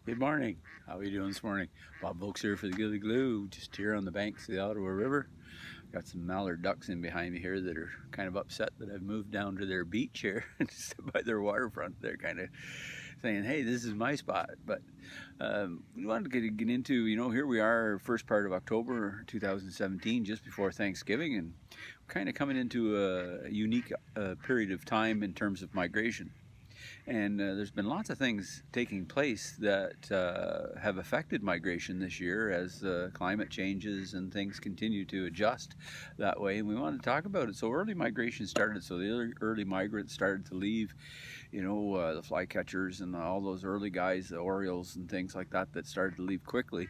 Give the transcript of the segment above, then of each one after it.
Good morning. How are you doing this morning? Bob Volks here for the Gilly Glue, just here on the banks of the Ottawa River. Got some mallard ducks in behind me here that are kind of upset that I've moved down to their beach here, just by their waterfront. They're kind of saying, hey, this is my spot. But we wanted to get into, here we are, first part of October 2017, just before Thanksgiving, and we're kind of coming into a unique period of time in terms of migration. And there's been lots of things taking place that have affected migration this year as climate changes and things continue to adjust that way. And we want to talk about it. So early migration started. So the early migrants started to leave, the flycatchers and all those early guys, the orioles and things like that, that started to leave quickly,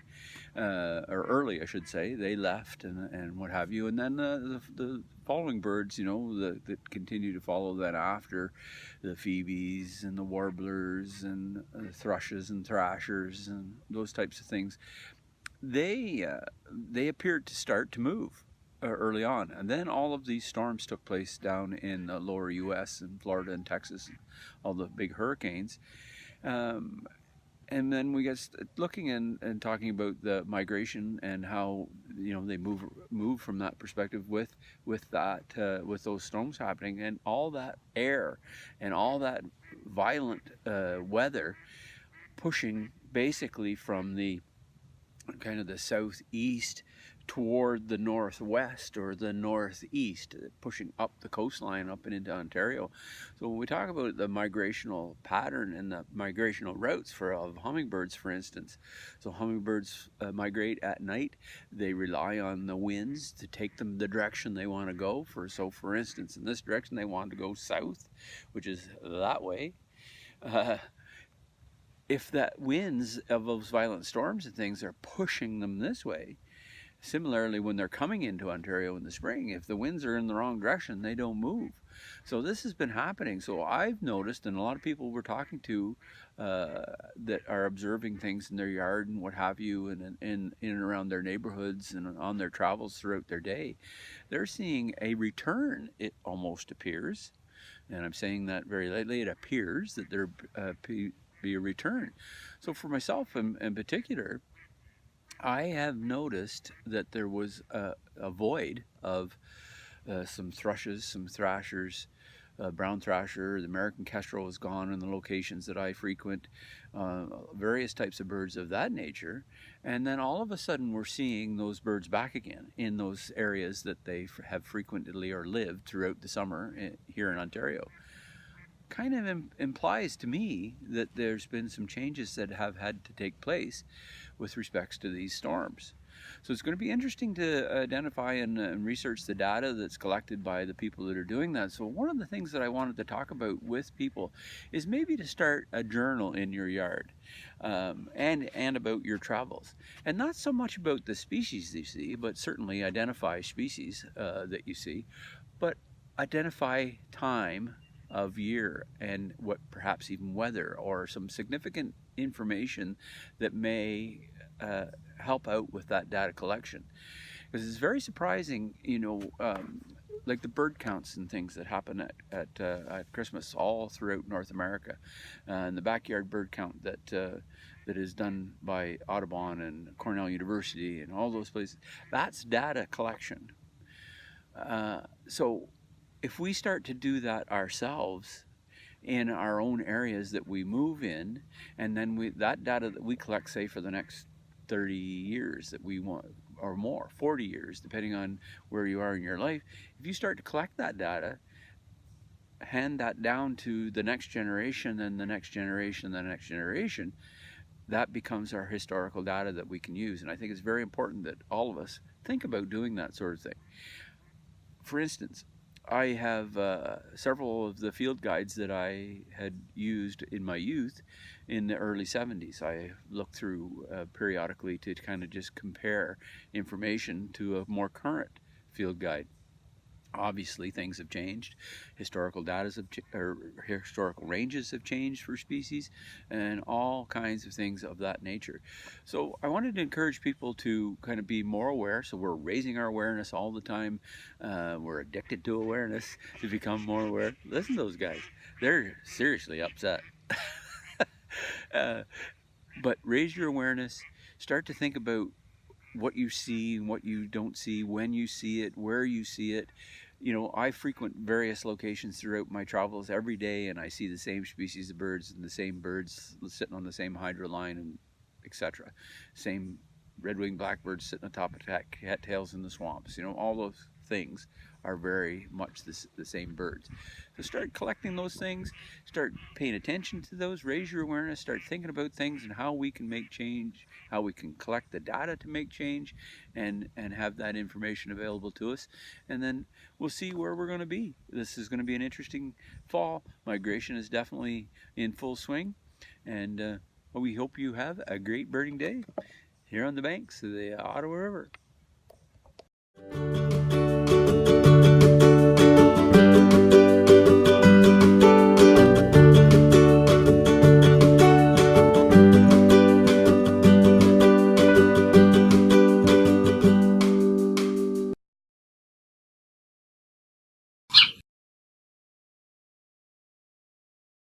or early, I should say. They left and what have you. And then the following birds, that continue to follow that after, the phoebes and the warblers and thrushes and thrashers and those types of things, they appeared to start to move early on. And then all of these storms took place down in the lower US and Florida and Texas, and all the big hurricanes. And then we get looking and talking about the migration and how they move from that perspective with those storms happening and all that air and all that violent weather pushing basically from the kind of the southeast toward the northwest or the northeast, pushing up the coastline up and into Ontario. So when we talk about the migrational pattern and the migrational routes of hummingbirds, for instance, so hummingbirds migrate at night. They rely on the winds to take them the direction they want to go. For instance, in this direction they want to go south, which is that way. If that winds of those violent storms and things are pushing them this way, similarly, when they're coming into Ontario in the spring, if the winds are in the wrong direction, they don't move. So this has been happening. So I've noticed, and a lot of people we're talking to that are observing things in their yard and what have you, and in and around their neighborhoods and on their travels throughout their day, they're seeing a return, it almost appears. And I'm saying that very lightly. It appears that there be a return. So for myself in particular, I have noticed that there was a void of some thrushes, some thrashers, brown thrasher, the American kestrel is gone in the locations that I frequent, various types of birds of that nature. And then all of a sudden we're seeing those birds back again in those areas that they have frequently or lived throughout the summer here in Ontario. Kind of implies to me that there's been some changes that have had to take place with respects to these storms. So it's going to be interesting to identify and research the data that's collected by the people that are doing that. So one of the things that I wanted to talk about with people is maybe to start a journal in your yard, and about your travels. And not so much about the species you see, but certainly identify species that you see, but identify time of year and what perhaps even weather or some significant information that may help out with that data collection, because it's very surprising, like the bird counts and things that happen at Christmas all throughout North America, and the backyard bird count that is done by Audubon and Cornell University and all those places. That's data collection. So if we start to do that ourselves in our own areas that we move in, and then that data that we collect, say for the next 30 years that we want, or more, 40 years, depending on where you are in your life, if you start to collect that data, hand that down to the next generation and the next generation and the next generation, that becomes our historical data that we can use. And I think it's very important that all of us think about doing that sort of thing. For instance, I have several of the field guides that I had used in my youth in the early 70s. I looked through periodically to kind of just compare information to a more current field guide. Obviously, things have changed. Historical historical ranges have changed for species, and all kinds of things of that nature. So I wanted to encourage people to kind of be more aware. So we're raising our awareness all the time. We're addicted to awareness to become more aware. Listen to those guys; they're seriously upset. But raise your awareness, start to think about what you see and what you don't see, when you see it, where you see it. You know, I frequent various locations throughout my travels every day, and I see the same species of birds and the same birds sitting on the same hydro line, and etc. Same red-winged blackbirds sitting on top of cattails in the swamps. You know, all those things are very much the same birds. So start collecting those things, start paying attention to those, raise your awareness, start thinking about things and how we can make change, how we can collect the data to make change, and have that information available to us. And then we'll see where we're going to be. This is going to be an interesting fall. Migration is definitely in full swing, and we hope you have a great birding day here on the banks of the Ottawa River.